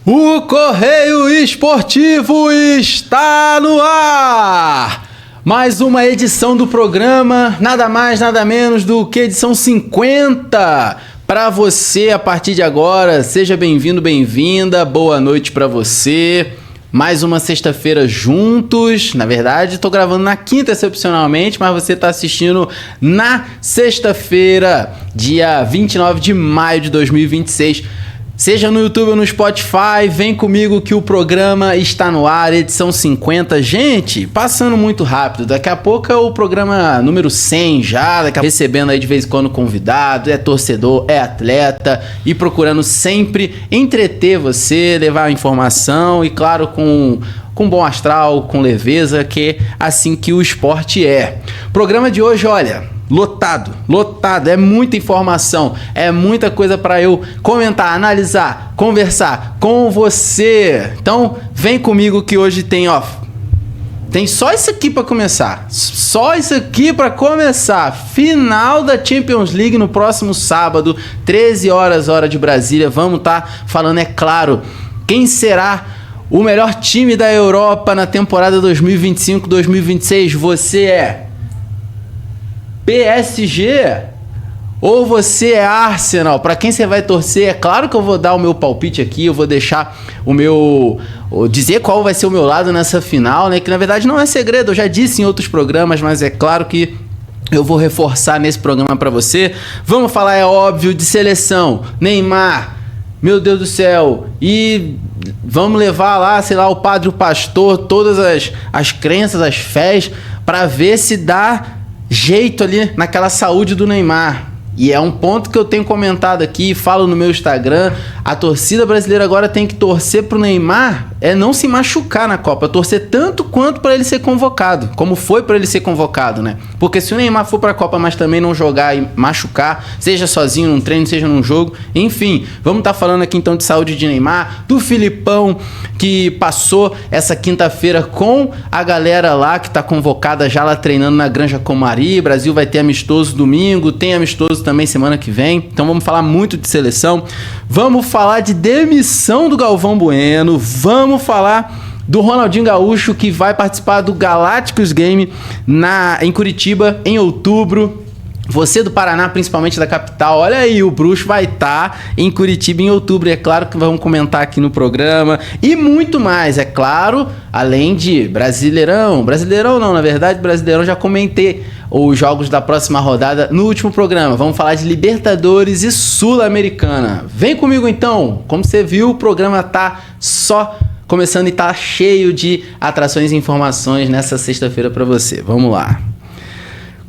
O Correio Esportivo está no ar! Mais uma edição do programa, nada mais, nada menos do que edição 50. Para você, a partir de agora, seja bem-vindo, bem-vinda, boa noite para você. Mais uma sexta-feira juntos. Na verdade, estou gravando na quinta, excepcionalmente, mas você está assistindo na sexta-feira, dia 29 de maio de 2026. Seja no YouTube ou no Spotify, vem comigo que o programa está no ar, edição 50. Gente, passando muito rápido, daqui a pouco é o programa número 100 já, recebendo aí de vez em quando convidado, é torcedor, é atleta e procurando sempre entreter você, levar informação e claro com bom astral, com leveza, que é assim que o esporte é. Programa de hoje, olha, lotado, é muita informação, é muita coisa para eu comentar, analisar, conversar com você. Então, vem comigo que hoje tem só isso aqui para começar. Final da Champions League no próximo sábado, 13 horas, hora de Brasília. Vamos estar falando, é claro, quem será o melhor time da Europa na temporada 2025-2026. Você é PSG ou você é Arsenal? Para quem você vai torcer? É claro que eu vou dar o meu palpite aqui, eu vou deixar dizer qual vai ser o meu lado nessa final, né? Que na verdade não é segredo, eu já disse em outros programas, mas é claro que eu vou reforçar nesse programa para você. Vamos falar, é óbvio, de seleção. Neymar, meu Deus do céu, e vamos levar lá, sei lá, o padre, o pastor, todas as crenças, as fés, para ver se dá jeito ali naquela saúde do Neymar. E é um ponto que eu tenho comentado aqui, falo no meu Instagram, a torcida brasileira agora tem que torcer pro Neymar, não se machucar na Copa, torcer tanto quanto para ele ser convocado, como foi para ele ser convocado, né? Porque se o Neymar for pra Copa, mas também não jogar e machucar, seja sozinho num treino, seja num jogo, enfim, vamos estar falando aqui então de saúde de Neymar, do Filipão, que passou essa quinta-feira com a galera lá que tá convocada já lá treinando na Granja Comari. Brasil vai ter amistoso domingo, tem amistoso também semana que vem, então vamos falar muito de seleção, vamos falar de demissão do Galvão Bueno, vamos falar do Ronaldinho Gaúcho, que vai participar do Galácticos Game em Curitiba em outubro. Você do Paraná, principalmente da capital, olha aí, o Bruxo vai estar em Curitiba em outubro, é claro que vamos comentar aqui no programa, e muito mais, é claro, além de Brasileirão não, na verdade, Brasileirão já comentei os jogos da próxima rodada no último programa, vamos falar de Libertadores e Sul-Americana. Vem comigo então, como você viu, o programa tá só começando e tá cheio de atrações e informações nessa sexta-feira para você, vamos lá.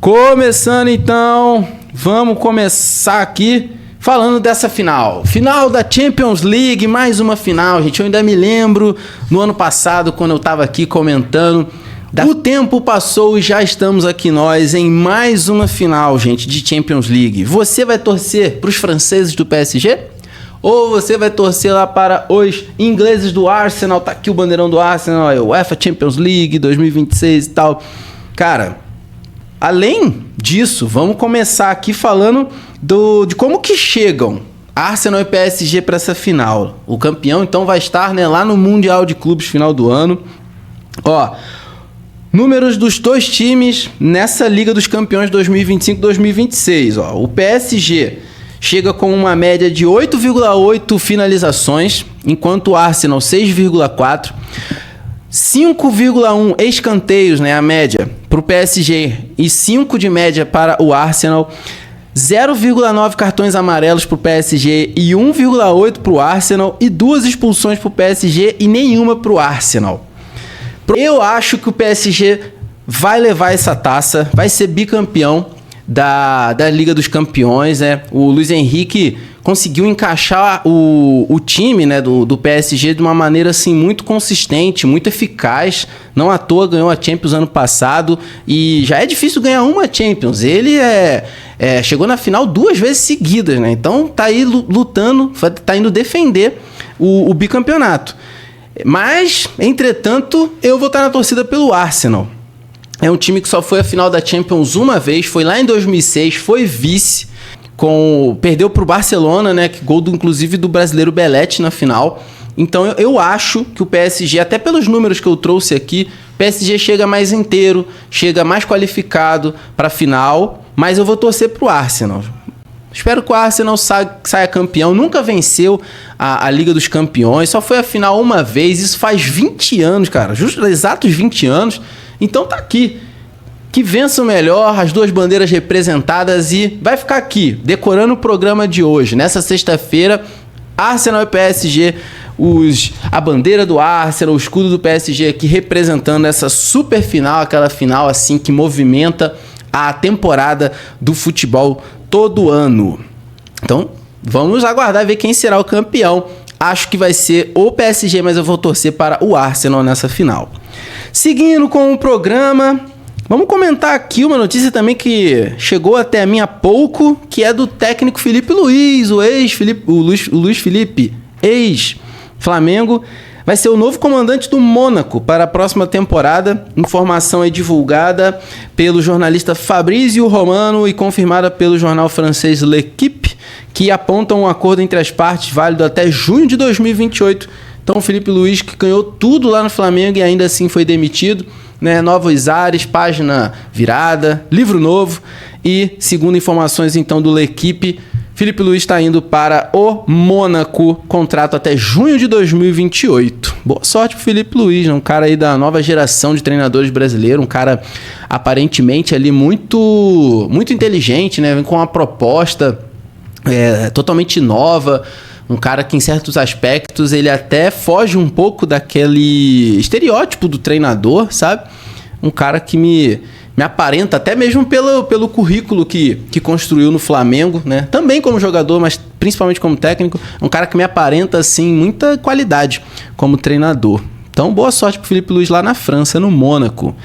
Começando então, vamos começar aqui falando dessa final da Champions League, mais uma final, gente. Eu ainda me lembro no ano passado, quando eu estava aqui comentando, o tempo passou e já estamos aqui nós em mais uma final, gente, de Champions League. Você vai torcer para os franceses do PSG? Ou você vai torcer lá para os ingleses do Arsenal? Tá aqui o bandeirão do Arsenal, UEFA Champions League 2026 e tal. Cara, além disso, vamos começar aqui falando de como que chegam Arsenal e PSG para essa final. O campeão, então, vai estar, né, lá no Mundial de Clubes final do ano. Números dos dois times nessa Liga dos Campeões 2025-2026. O PSG chega com uma média de 8,8 finalizações, enquanto o Arsenal 6,4. 5,1 escanteios, né, a média para o PSG e 5 de média para o Arsenal, 0,9 cartões amarelos para o PSG e 1,8 para o Arsenal e 2 expulsões para o PSG e nenhuma para o Arsenal. Eu acho que o PSG vai levar essa taça, vai ser bicampeão da Liga dos Campeões, né? O Luiz Henrique conseguiu encaixar o time, né, do PSG de uma maneira assim, muito consistente, muito eficaz. Não à toa ganhou a Champions ano passado e já é difícil ganhar uma Champions. Ele chegou na final 2 vezes seguidas, né? Então tá aí lutando, tá indo defender o bicampeonato. Mas, entretanto, eu vou estar na torcida pelo Arsenal. É um time que só foi à final da Champions uma vez, foi lá em 2006, foi vice, perdeu para o Barcelona, né? Gol inclusive do brasileiro Belletti na final. Então eu acho que o PSG, até pelos números que eu trouxe aqui, o PSG chega mais inteiro, chega mais qualificado para a final, mas eu vou torcer pro Arsenal. Espero que o Arsenal saia campeão. Nunca venceu a Liga dos Campeões, só foi à final uma vez, isso faz 20 anos, cara, exatos 20 anos. Então tá aqui. Que vença o melhor, as duas bandeiras representadas, e vai ficar aqui, decorando o programa de hoje. Nessa sexta-feira, Arsenal e PSG, a bandeira do Arsenal, o escudo do PSG aqui representando essa super final, aquela final assim que movimenta a temporada do futebol todo ano. Então, vamos aguardar e ver quem será o campeão. Acho que vai ser o PSG, mas eu vou torcer para o Arsenal nessa final. Seguindo com o programa, vamos comentar aqui uma notícia também que chegou até a mim há pouco, que é do técnico Felipe Luiz, o Luiz Felipe, ex-Flamengo, vai ser o novo comandante do Mônaco para a próxima temporada. Informação é divulgada pelo jornalista Fabrizio Romano e confirmada pelo jornal francês L'Équipe, que apontam um acordo entre as partes válido até junho de 2028. Então o Felipe Luiz, que ganhou tudo lá no Flamengo e ainda assim foi demitido, né? Novos ares, página virada, livro novo, e segundo informações então do L'Équipe, Felipe Luiz está indo para o Mônaco, contrato até junho de 2028. Boa sorte pro Felipe Luiz, um cara aí da nova geração de treinadores brasileiros, um cara aparentemente ali muito inteligente, né? Vem com uma proposta totalmente nova, um cara que em certos aspectos ele até foge um pouco daquele estereótipo do treinador, sabe? Um cara que me aparenta, até mesmo pelo currículo que construiu no Flamengo, né? Também como jogador, mas principalmente como técnico. Um cara que me aparenta, assim, muita qualidade como treinador. Então, boa sorte pro Felipe Luiz lá na França, no Mônaco.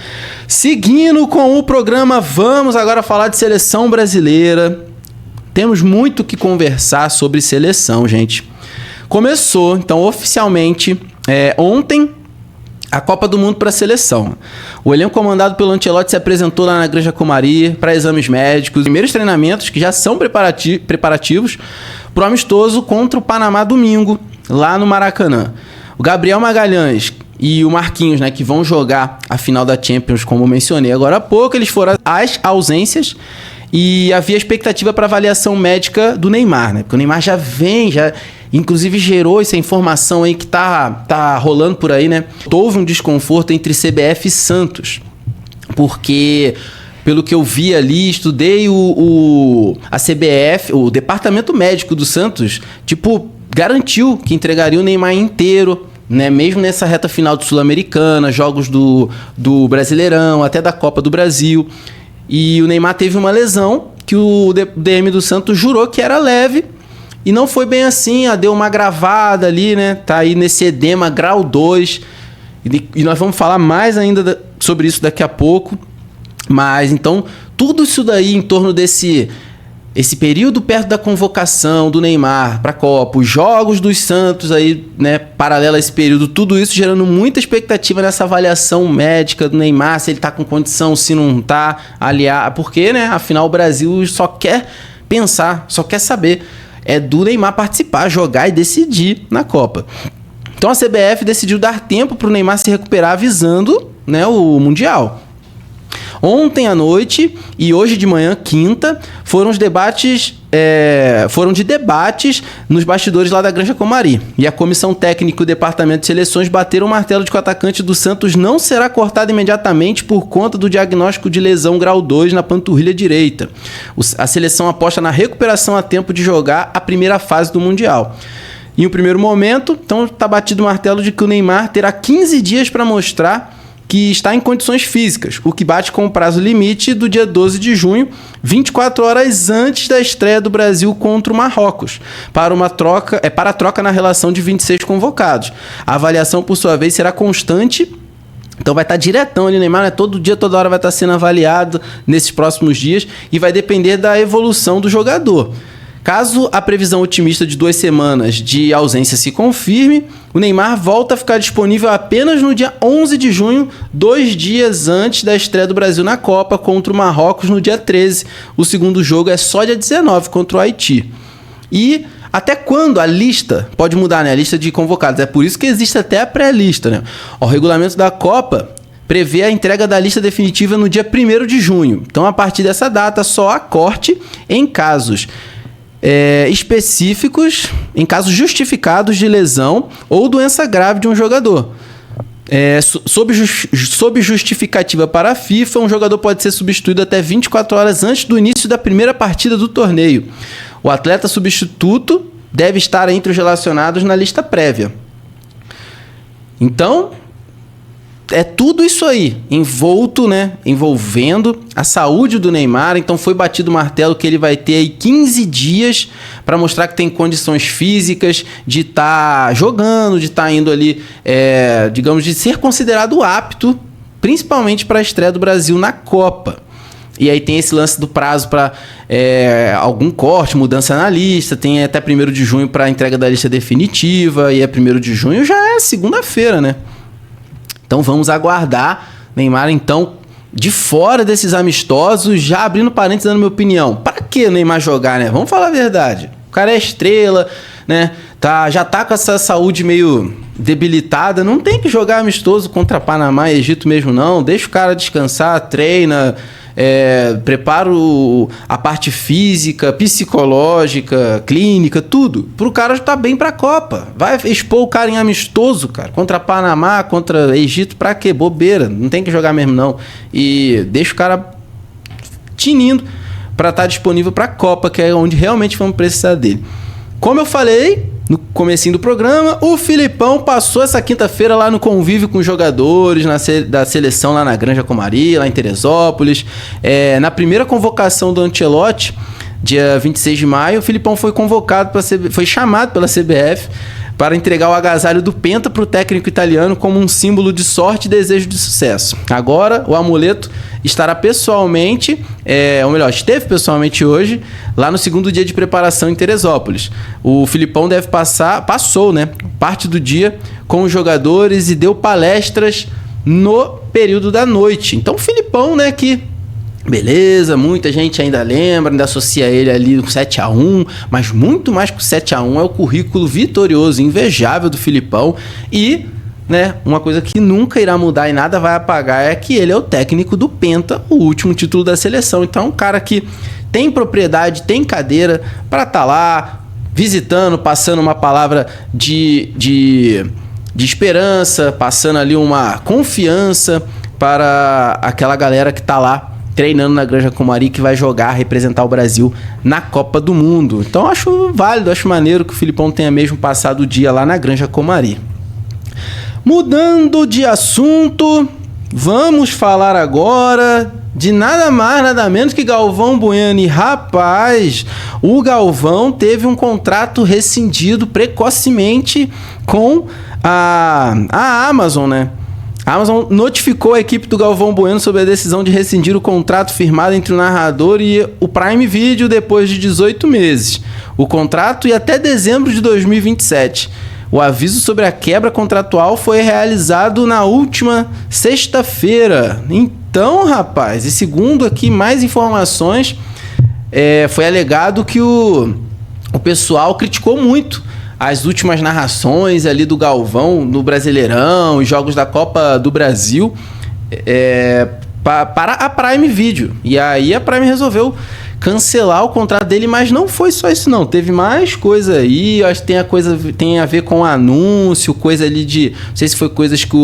Seguindo com o programa, vamos agora falar de seleção brasileira. Temos muito que conversar sobre seleção, gente. Começou, então, oficialmente, ontem, a Copa do Mundo para a seleção. O elenco comandado pelo Ancelotti se apresentou lá na Granja Comari para exames médicos, primeiros treinamentos que já são preparativos para o amistoso contra o Panamá domingo, lá no Maracanã. O Gabriel Magalhães e o Marquinhos, né, que vão jogar a final da Champions, como eu mencionei agora há pouco, eles foram às ausências e havia expectativa para avaliação médica do Neymar, né? Porque o Neymar já inclusive gerou essa informação aí que tá rolando por aí, né? Houve um desconforto entre CBF e Santos, porque pelo que eu vi ali, estudei a CBF, o departamento médico do Santos, garantiu que entregaria o Neymar inteiro, né? Mesmo nessa reta final do Sul-Americana, jogos do Brasileirão, até da Copa do Brasil. E o Neymar teve uma lesão que o DM do Santos jurou que era leve, e não foi bem assim, deu uma gravada ali, né? Tá aí nesse edema grau 2. E nós vamos falar mais ainda sobre isso daqui a pouco. Mas então, tudo isso daí em torno esse período perto da convocação do Neymar para a Copa, os jogos dos Santos aí, né, paralelo a esse período, tudo isso gerando muita expectativa nessa avaliação médica do Neymar, se ele tá com condição, se não tá, porque, né, afinal o Brasil só quer pensar, só quer saber do Neymar participar, jogar e decidir na Copa. Então a CBF decidiu dar tempo para o Neymar se recuperar visando, né, o Mundial. Ontem à noite e hoje de manhã, quinta, foram de debates nos bastidores lá da Granja Comari. E a comissão técnica e o departamento de seleções bateram o martelo de que o atacante do Santos não será cortado imediatamente por conta do diagnóstico de lesão grau 2 na panturrilha direita. A seleção aposta na recuperação a tempo de jogar a primeira fase do Mundial. Em um primeiro momento, então está batido o martelo de que o Neymar terá 15 dias para mostrar que está em condições físicas, o que bate com o prazo limite do dia 12 de junho, 24 horas antes da estreia do Brasil contra o Marrocos, para a troca na relação de 26 convocados. A avaliação, por sua vez, será constante, então vai estar diretão ali, Neymar, né? Todo dia, toda hora vai estar sendo avaliado nesses próximos dias e vai depender da evolução do jogador. Caso a previsão otimista de 2 semanas de ausência se confirme, o Neymar volta a ficar disponível apenas no dia 11 de junho, 2 dias antes da estreia do Brasil na Copa contra o Marrocos no dia 13. O segundo jogo é só dia 19 contra o Haiti. E Até quando a lista pode mudar, né? A lista de convocados. É por isso que existe até a pré-lista, né? O regulamento da Copa prevê a entrega da lista definitiva no dia 1º de junho. Então, a partir dessa data, só há corte em casos específicos, em casos justificados de lesão ou doença grave de um jogador. Sob justificativa para a FIFA, um jogador pode ser substituído até 24 horas antes do início da primeira partida do torneio. O atleta substituto deve estar entre os relacionados na lista prévia. Então, é tudo isso aí, envolvendo a saúde do Neymar. Então foi batido o martelo que ele vai ter aí 15 dias para mostrar que tem condições físicas de estar jogando, de estar indo ali, digamos, de ser considerado apto, principalmente para a estreia do Brasil na Copa. E aí tem esse lance do prazo para algum corte, mudança na lista, tem até 1º de junho para a entrega da lista definitiva, e 1º de junho já é segunda-feira, né? Então vamos aguardar. Neymar, então, de fora desses amistosos, já abrindo parênteses dando minha opinião. Para que o Neymar jogar, né? Vamos falar a verdade. O cara é estrela, né? Já tá com essa saúde meio debilitada. Não tem que jogar amistoso contra Panamá e Egito mesmo, não. Deixa o cara descansar, treina, prepara a parte física, psicológica, clínica, tudo, pro cara estar bem pra Copa. Vai expor o cara em amistoso, cara, contra Panamá, contra Egito, pra quê? Bobeira, não tem que jogar mesmo não. E deixa o cara tinindo pra estar disponível pra Copa, que é onde realmente vamos precisar dele. Como eu falei no comecinho do programa, o Filipão passou essa quinta-feira lá no convívio com os jogadores da seleção lá na Granja Comari, lá em Teresópolis. Na primeira convocação do Ancelotti, dia 26 de maio, o Filipão foi foi chamado pela CBF para entregar o agasalho do Penta para o técnico italiano como um símbolo de sorte e desejo de sucesso. Agora, o amuleto estará pessoalmente, esteve pessoalmente hoje, lá no segundo dia de preparação em Teresópolis. O Filipão passou, né, parte do dia com os jogadores e deu palestras no período da noite. Então, o Filipão, né, que... beleza, muita gente ainda lembra, ainda associa ele ali com 7-1, mas muito mais que o 7-1 é o currículo vitorioso, invejável do Filipão. E, né, uma coisa que nunca irá mudar e nada vai apagar é que ele é o técnico do Penta, o último título da seleção. Então é um cara que tem propriedade, tem cadeira para estar lá visitando, passando uma palavra de esperança, passando ali uma confiança para aquela galera que está lá treinando na Granja Comari, que vai jogar, representar o Brasil na Copa do Mundo. Então acho válido, acho maneiro que o Filipão tenha mesmo passado o dia lá na Granja Comari. Mudando de assunto, vamos falar agora de nada mais, nada menos que Galvão Bueno. E rapaz, o Galvão teve um contrato rescindido precocemente com a Amazon, né? A Amazon notificou a equipe do Galvão Bueno sobre a decisão de rescindir o contrato firmado entre o narrador e o Prime Video depois de 18 meses. O contrato ia até dezembro de 2027. O aviso sobre a quebra contratual foi realizado na última sexta-feira. Então, rapaz, e segundo aqui mais informações, foi alegado que o pessoal criticou muito as últimas narrações ali do Galvão no Brasileirão, os jogos da Copa do Brasil, para a Prime Video. E aí a Prime resolveu cancelar o contrato dele, mas não foi só isso não, teve mais coisa aí. Eu acho que tem a ver com anúncio, coisa ali de, não sei se foi coisas que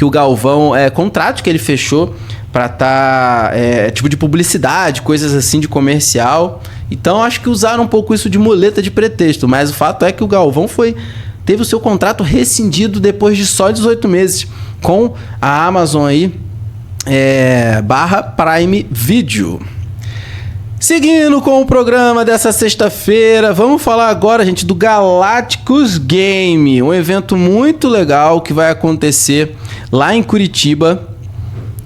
o Galvão, contrato que ele fechou para tipo de publicidade, coisas assim de comercial. Então acho que usaram um pouco isso de muleta de pretexto, mas o fato é que o Galvão teve o seu contrato rescindido depois de só 18 meses com a Amazon aí, / Prime Video. Seguindo com o programa dessa sexta-feira, vamos falar agora, gente, do Galácticos Game, um evento muito legal que vai acontecer lá em Curitiba.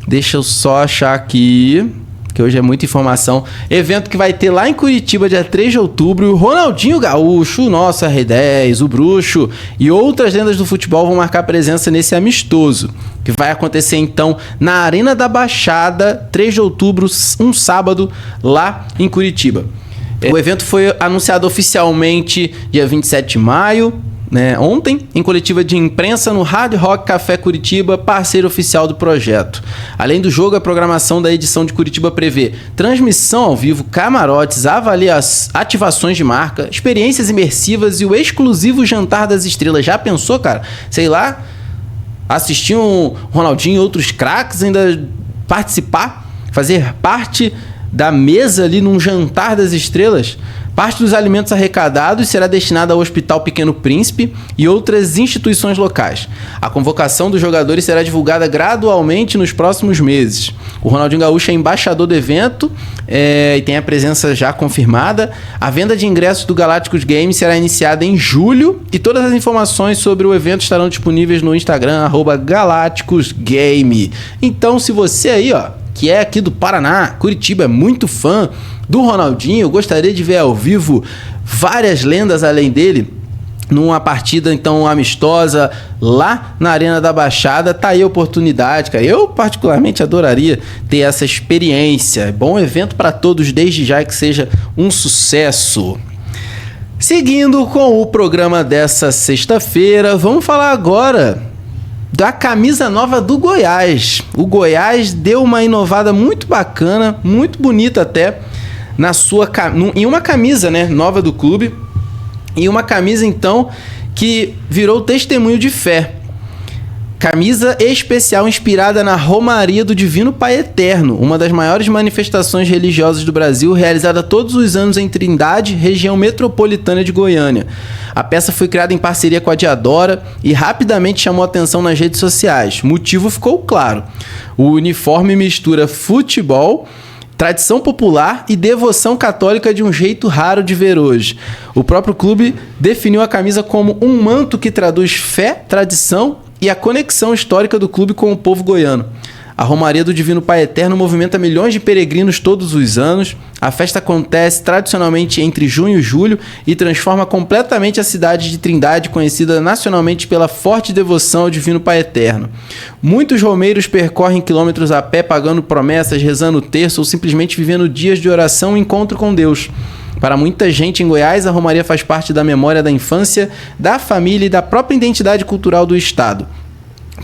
Deixa eu só achar aqui, que hoje é muita informação. Evento que vai ter lá em Curitiba, dia 3 de outubro. O Ronaldinho Gaúcho, o nosso R10, o Bruxo e outras lendas do futebol vão marcar presença nesse amistoso, que vai acontecer então na Arena da Baixada, 3 de outubro, um sábado, lá em Curitiba. O evento foi anunciado oficialmente dia 27 de maio, né, ontem, em coletiva de imprensa no Hard Rock Café Curitiba, parceiro oficial do projeto. Além do jogo, a programação da edição de Curitiba prevê transmissão ao vivo, camarotes, ativações de marca, experiências imersivas e o exclusivo Jantar das Estrelas. Já pensou, cara? Sei lá, assistir um Ronaldinho e outros craques, ainda participar, fazer parte da mesa ali num Jantar das Estrelas? Parte dos alimentos arrecadados será destinada ao Hospital Pequeno Príncipe e outras instituições locais. A convocação dos jogadores será divulgada gradualmente nos próximos meses. O Ronaldinho Gaúcho é embaixador do evento e tem a presença já confirmada. A venda de ingressos do Galácticos Games será iniciada em julho e todas as informações sobre o evento estarão disponíveis no Instagram, @GalácticosGame. Então, se você aí, que é aqui do Paraná, Curitiba, é muito fã do Ronaldinho, gostaria de ver ao vivo várias lendas além dele, numa partida então amistosa lá na Arena da Baixada, tá aí a oportunidade, cara. Eu particularmente adoraria ter essa experiência. Bom evento para todos, desde já que seja um sucesso. Seguindo com o programa dessa sexta-feira, vamos falar agora da camisa nova do Goiás. O Goiás deu uma inovada muito bacana, muito bonita até, em uma camisa, né, nova do clube, e uma camisa então que virou testemunho de fé. Camisa especial inspirada na Romaria do Divino Pai Eterno, uma das maiores manifestações religiosas do Brasil, realizada todos os anos em Trindade, região metropolitana de Goiânia. A peça foi criada em parceria com a Diadora e rapidamente chamou atenção nas redes sociais. O motivo ficou claro: o uniforme mistura futebol, tradição popular e devoção católica de um jeito raro de ver hoje. O próprio clube definiu a camisa como um manto que traduz fé, tradição e a conexão histórica do clube com o povo goiano. A Romaria do Divino Pai Eterno movimenta milhões de peregrinos todos os anos. A festa acontece tradicionalmente entre junho e julho e transforma completamente a cidade de Trindade, conhecida nacionalmente pela forte devoção ao Divino Pai Eterno. Muitos romeiros percorrem quilômetros a pé, pagando promessas, rezando o terço ou simplesmente vivendo dias de oração e encontro com Deus. Para muita gente em Goiás, a Romaria faz parte da memória da infância, da família e da própria identidade cultural do estado.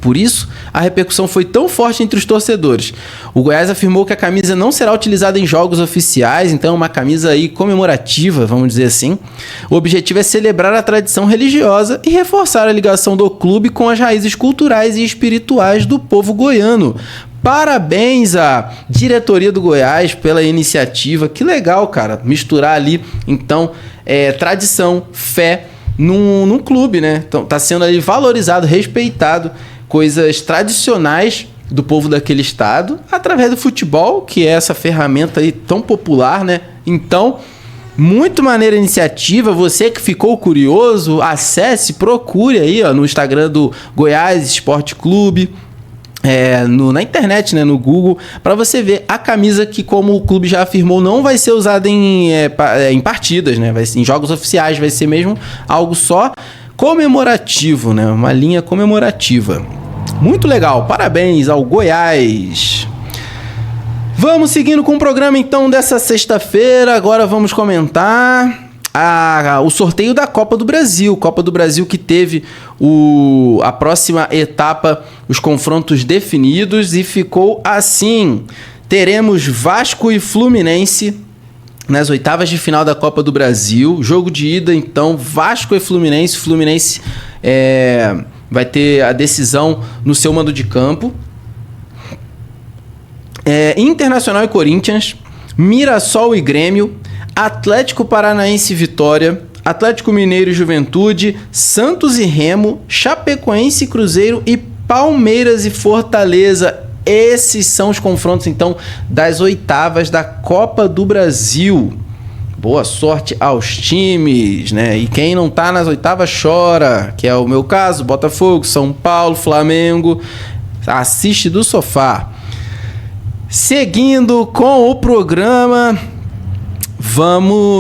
Por isso, a repercussão foi tão forte entre os torcedores. O Goiás afirmou que a camisa não será utilizada em jogos oficiais, então é uma camisa aí comemorativa, vamos dizer assim. O objetivo é celebrar a tradição religiosa e reforçar a ligação do clube com as raízes culturais e espirituais do povo goiano. Parabéns à diretoria do Goiás pela iniciativa. Que legal, cara, misturar ali, então, tradição, fé num clube, né? Então, tá sendo ali valorizado, respeitado, coisas tradicionais do povo daquele estado, através do futebol, que é essa ferramenta aí tão popular, né? Então, muito maneira a iniciativa. Você que ficou curioso, acesse, procure aí, no Instagram do Goiás Esporte Clube, na internet, né, no Google, para você ver a camisa que, como o clube já afirmou, não vai ser usada em partidas, né? Em jogos oficiais, vai ser mesmo algo só comemorativo, né? Uma linha comemorativa. Muito legal, parabéns ao Goiás. Vamos seguindo com o programa então dessa sexta-feira. Agora vamos comentar o sorteio da Copa do Brasil. Copa do Brasil que teve a próxima etapa, os confrontos definidos, e ficou assim. Teremos Vasco e Fluminense nas oitavas de final da Copa do Brasil. Jogo de ida, então, Vasco e Fluminense. Fluminense vai ter a decisão no seu mando de campo. Internacional e Corinthians, Mirassol e Grêmio, Atlético Paranaense e Vitória, Atlético Mineiro e Juventude, Santos e Remo, Chapecoense e Cruzeiro e Palmeiras e Fortaleza. Esses são os confrontos, então, das oitavas da Copa do Brasil. Boa sorte aos times, né? E quem não tá nas oitavas chora, que é o meu caso: Botafogo, São Paulo, Flamengo. Assiste do sofá. Seguindo com o programa,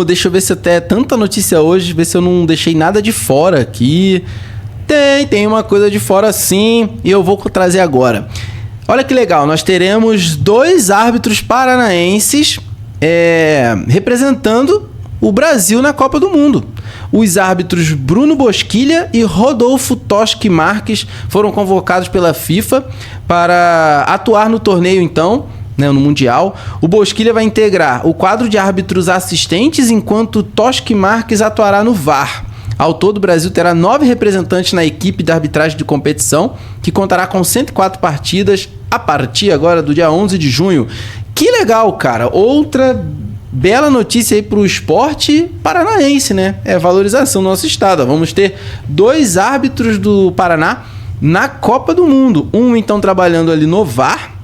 deixa eu ver se até tanta notícia hoje, ver se eu não deixei nada de fora aqui. Tem uma coisa de fora sim, e eu vou trazer agora. Olha que legal, nós teremos 2 árbitros paranaenses representando o Brasil na Copa do Mundo. Os árbitros Bruno Bosquilha e Rodolfo Toschi Marques foram convocados pela FIFA para atuar no torneio, então, no Mundial. O Bosquilha vai integrar o quadro de árbitros assistentes, enquanto Toschi Marques atuará no VAR. Ao todo, o Brasil terá 9 representantes na equipe de arbitragem de competição, que contará com 104 partidas a partir agora do dia 11 de junho. Que legal, cara! Outra bela notícia aí para o esporte paranaense, né? É a valorização do nosso estado. Vamos ter 2 árbitros do Paraná na Copa do Mundo. Um, então, trabalhando ali no VAR,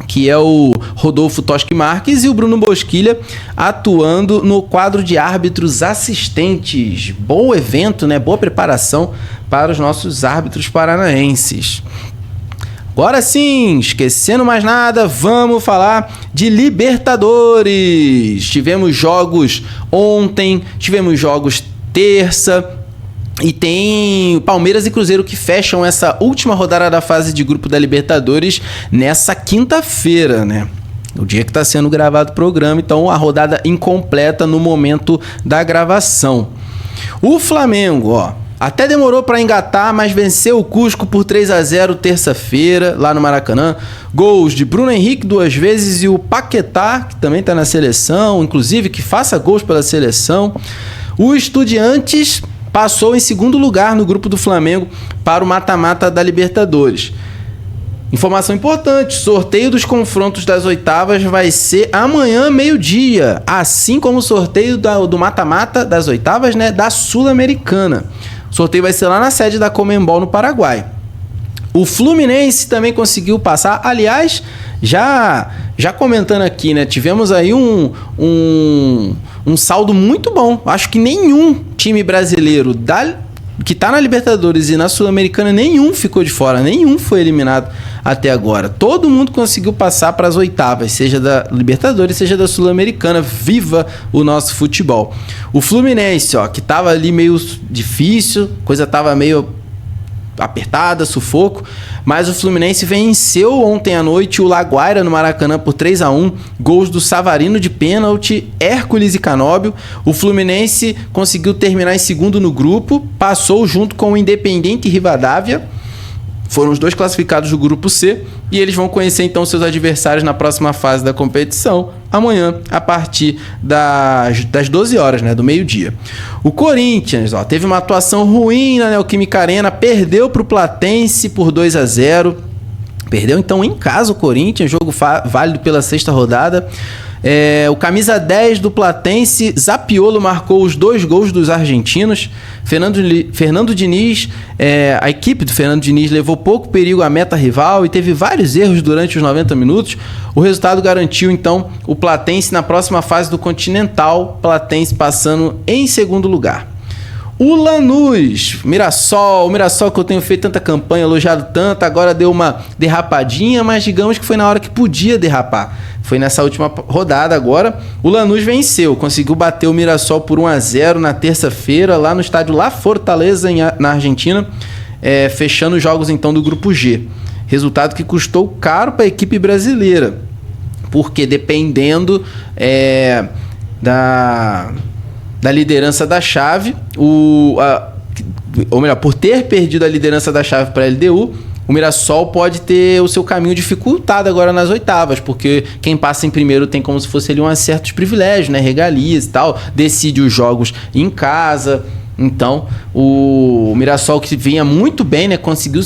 que é o Rodolfo Toschi Marques, e o Bruno Bosquilha atuando no quadro de árbitros assistentes. Bom evento, né? Boa preparação para os nossos árbitros paranaenses. Agora sim, esquecendo mais nada, vamos falar de Libertadores. Tivemos jogos ontem, tivemos jogos terça, e tem Palmeiras e Cruzeiro que fecham essa última rodada da fase de grupo da Libertadores nessa quinta-feira, né? O dia que está sendo gravado o programa, então a rodada incompleta no momento da gravação. O Flamengo, até demorou para engatar, mas venceu o Cusco por 3-0 terça-feira, lá no Maracanã. Gols de Bruno Henrique 2 vezes e o Paquetá, que também está na seleção, inclusive que faça gols pela seleção. O Estudiantes passou em segundo lugar no grupo do Flamengo para o mata-mata da Libertadores. Informação importante, sorteio dos confrontos das oitavas vai ser amanhã, meio-dia, assim como o sorteio do mata-mata das oitavas, né, da Sul-Americana. O sorteio vai ser lá na sede da Conmebol, no Paraguai. O Fluminense também conseguiu passar. Aliás, já comentando aqui, né? Tivemos aí um saldo muito bom. Acho que nenhum time brasileiro que está na Libertadores e na Sul-Americana, nenhum ficou de fora. Nenhum foi eliminado até agora. Todo mundo conseguiu passar para as oitavas, seja da Libertadores, seja da Sul-Americana. Viva o nosso futebol. O Fluminense, que estava ali meio difícil, coisa estava meio apertada, sufoco, mas o Fluminense venceu ontem à noite o Laguaira no Maracanã por 3-1, gols do Savarino de pênalti, Hércules e Canóbio. O Fluminense conseguiu terminar em segundo no grupo, passou junto com o Independiente Rivadavia. Foram os 2 classificados do grupo C e eles vão conhecer então seus adversários na próxima fase da competição, amanhã, a partir das 12 horas, né, do meio-dia. O Corinthians, teve uma atuação ruim na Neoquímica Arena, perdeu para o Platense por 2-0. Perdeu então em casa o Corinthians, jogo válido pela 6ª rodada. O camisa 10 do Platense, Zapiolo, marcou os 2 gols dos argentinos. Fernando Diniz, a equipe do Fernando Diniz levou pouco perigo à meta rival e teve vários erros durante os 90 minutos. O resultado garantiu então o Platense na próxima fase do Continental, Platense passando em segundo lugar. O Lanús, o Mirassol que eu tenho feito tanta campanha, elogiado tanto, agora deu uma derrapadinha, mas digamos que foi na hora que podia derrapar. Foi nessa última rodada agora. O Lanús venceu, conseguiu bater o Mirassol por 1-0 na terça-feira, lá no estádio La Fortaleza, na Argentina, fechando os jogos então do Grupo G. Resultado que custou caro para a equipe brasileira, porque dependendo da liderança da chave, ou melhor, por ter perdido a liderança da chave para a LDU, o Mirassol pode ter o seu caminho dificultado agora nas oitavas, porque quem passa em primeiro tem como se fosse ali certos privilégios, né, regalias e tal, decide os jogos em casa. Então, o Mirassol, que vinha muito bem, né, conseguiu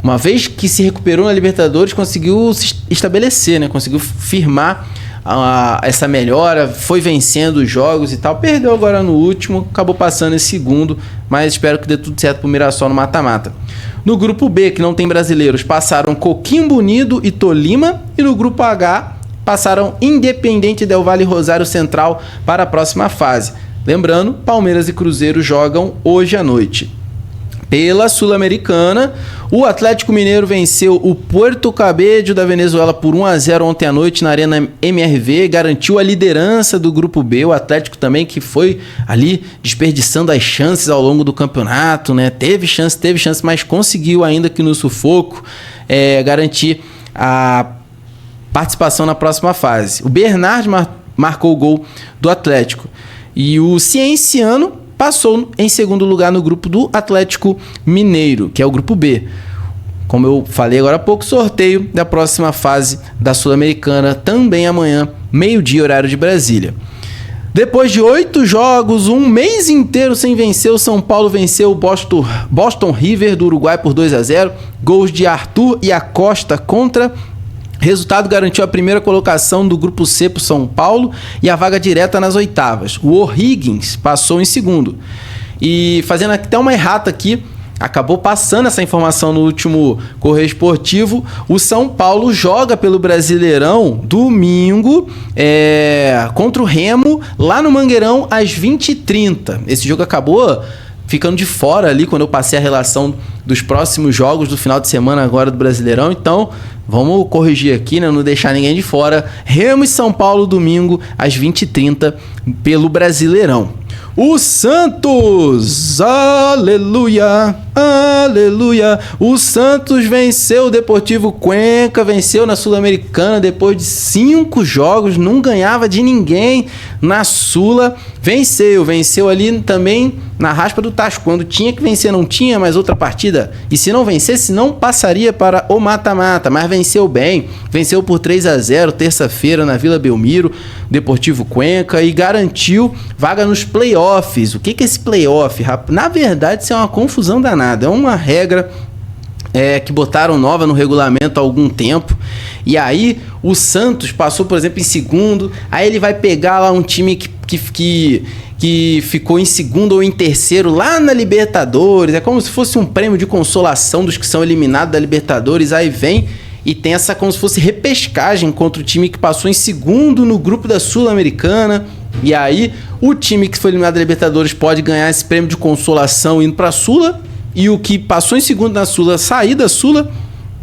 uma vez que se recuperou na Libertadores, conseguiu se estabelecer, né, conseguiu firmar essa melhora, foi vencendo os jogos e tal, perdeu agora no último, acabou passando em segundo, mas espero que dê tudo certo pro Mirassol no mata-mata. No grupo B, que não tem brasileiros, passaram Coquimbo Unido e Tolima, e no grupo H passaram Independente Del Valle e Rosário Central para a próxima fase. Lembrando, Palmeiras e Cruzeiro jogam hoje à noite. Pela Sul-Americana, o Atlético Mineiro venceu o Puerto Cabello da Venezuela por 1-0 ontem à noite na Arena MRV, garantiu a liderança do Grupo B. O Atlético também, que foi ali desperdiçando as chances ao longo do campeonato, né? Teve chance, mas conseguiu ainda que no sufoco garantir a participação na próxima fase. O Bernard marcou o gol do Atlético. E o Cienciano passou em segundo lugar no grupo do Atlético Mineiro, que é o grupo B. Como eu falei agora há pouco, sorteio da próxima fase da Sul-Americana, também amanhã, meio-dia, horário de Brasília. Depois de 8 jogos, um mês inteiro sem vencer, o São Paulo venceu o Boston River do Uruguai por 2-0. Gols de Arthur e Acosta contra. Resultado garantiu a primeira colocação do grupo C para o São Paulo e a vaga direta nas oitavas. O O'Higgins passou em segundo. E fazendo até uma errata aqui, acabou passando essa informação no último Correio Esportivo. O São Paulo joga pelo Brasileirão domingo contra o Remo, lá no Mangueirão, às 20h30. Esse jogo acabou ficando de fora ali quando eu passei a relação dos próximos jogos do final de semana agora do Brasileirão. Então, vamos corrigir aqui, né? Não deixar ninguém de fora. Remo e São Paulo domingo às 20h30 pelo Brasileirão. O Santos, aleluia, aleluia. O Santos venceu o Deportivo Cuenca, venceu na Sul-Americana depois de 5 jogos, não ganhava de ninguém na Sula. Venceu ali também na raspa do tacho. Quando tinha que vencer, não tinha mais outra partida. E se não vencesse, não passaria para o mata-mata. Mas venceu bem, venceu por 3-0 terça-feira na Vila Belmiro, Deportivo Cuenca, e garantiu vaga nos playoffs. O que é esse playoff, rapaz? Na verdade, isso é uma confusão danada. É uma regra que botaram nova no regulamento há algum tempo. E aí o Santos passou, por exemplo, em segundo. Aí ele vai pegar lá um time que ficou em segundo ou em terceiro lá na Libertadores. É como se fosse um prêmio de consolação dos que são eliminados da Libertadores. Aí vem e tem essa como se fosse repescagem contra o time que passou em segundo no grupo da Sul-Americana. E aí o time que foi eliminado da Libertadores pode ganhar esse prêmio de consolação indo para a Sula. E o que passou em segundo na Sula sair da Sula,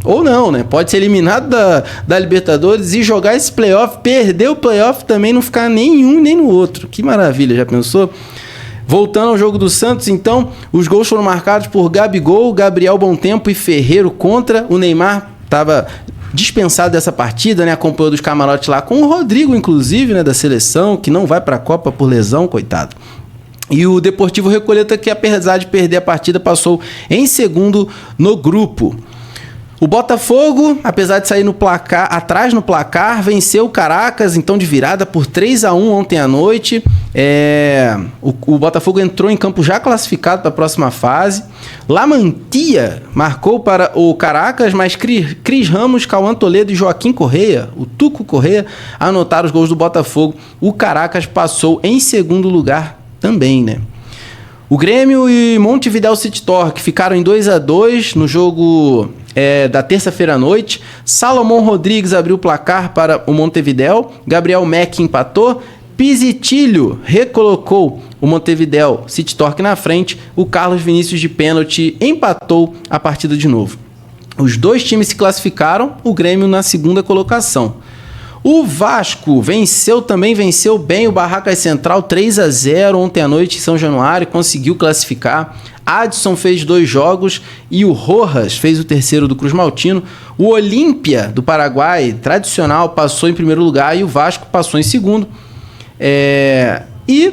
ou não, né? Pode ser eliminado da Libertadores e jogar esse playoff, perder o playoff também, não ficar nenhum nem no outro. Que maravilha, já pensou? Voltando ao jogo do Santos, então, os gols foram marcados por Gabigol, Gabriel Bontempo e Ferreiro contra. O Neymar estava dispensado dessa partida, né? Acompanhou dos camarotes lá com o Rodrigo, inclusive, né? Da seleção, que não vai para a Copa por lesão, coitado. E o Deportivo Recoleta, que apesar de perder a partida, passou em segundo no grupo. O Botafogo, apesar de sair atrás no placar, venceu o Caracas, então de virada por 3-1 ontem à noite. O Botafogo entrou em campo já classificado para a próxima fase. Lamantia marcou para o Caracas, mas Cris Ramos, Cauã Toledo e Joaquim Correia, o Tuco Correia, anotaram os gols do Botafogo. O Caracas passou em segundo lugar também, né? O Grêmio e Montevidéu City Torque ficaram em 2-2 no jogo da terça-feira à noite. Salomão Rodrigues abriu o placar para o Montevidéu. Gabriel Meck empatou. Pisitilho recolocou o Montevidéu City Torque na frente. O Carlos Vinícius de pênalti empatou a partida de novo. Os dois times se classificaram, o Grêmio na segunda colocação. O Vasco venceu bem o Barracas Central 3-0 ontem à noite em São Januário, conseguiu classificar. Adson fez 2 jogos e o Rojas fez o terceiro do Cruz Maltino. O Olímpia do Paraguai, tradicional, passou em primeiro lugar e o Vasco passou em segundo. E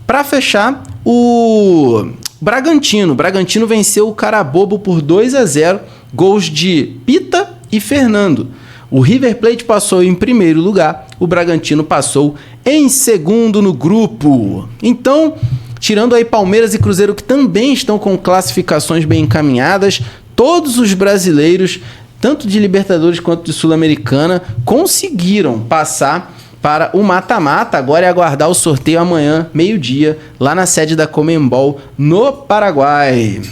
para fechar, o Bragantino venceu o Carabobo por 2-0, gols de Pita e Fernando. O River Plate passou em primeiro lugar, o Bragantino passou em segundo no grupo. Então, tirando aí Palmeiras e Cruzeiro, que também estão com classificações bem encaminhadas, todos os brasileiros, tanto de Libertadores quanto de Sul-Americana, conseguiram passar para o mata-mata. Agora é aguardar o sorteio amanhã, meio-dia, lá na sede da Conmebol, no Paraguai.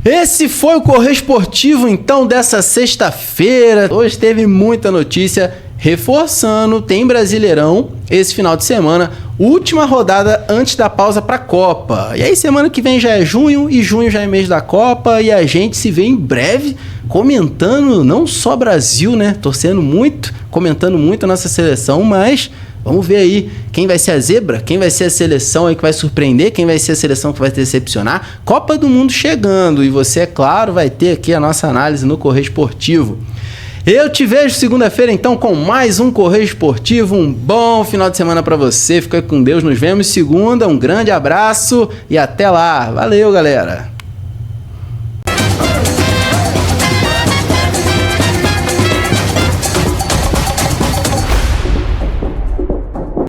Esse foi o Correio Esportivo, então, dessa sexta-feira. Hoje teve muita notícia, reforçando, tem Brasileirão esse final de semana, última rodada antes da pausa para a Copa. E aí semana que vem já é junho, e junho já é mês da Copa, e a gente se vê em breve comentando, não só Brasil, né? Torcendo muito, comentando muito a nossa seleção, mas vamos ver aí quem vai ser a zebra, quem vai ser a seleção aí que vai surpreender, quem vai ser a seleção que vai decepcionar. Copa do Mundo chegando, e você, é claro, vai ter aqui a nossa análise no Correio Esportivo. Eu te vejo segunda-feira, então, com mais um Correio Esportivo. Um bom final de semana para você. Fica com Deus. Nos vemos segunda. Um grande abraço e até lá. Valeu, galera.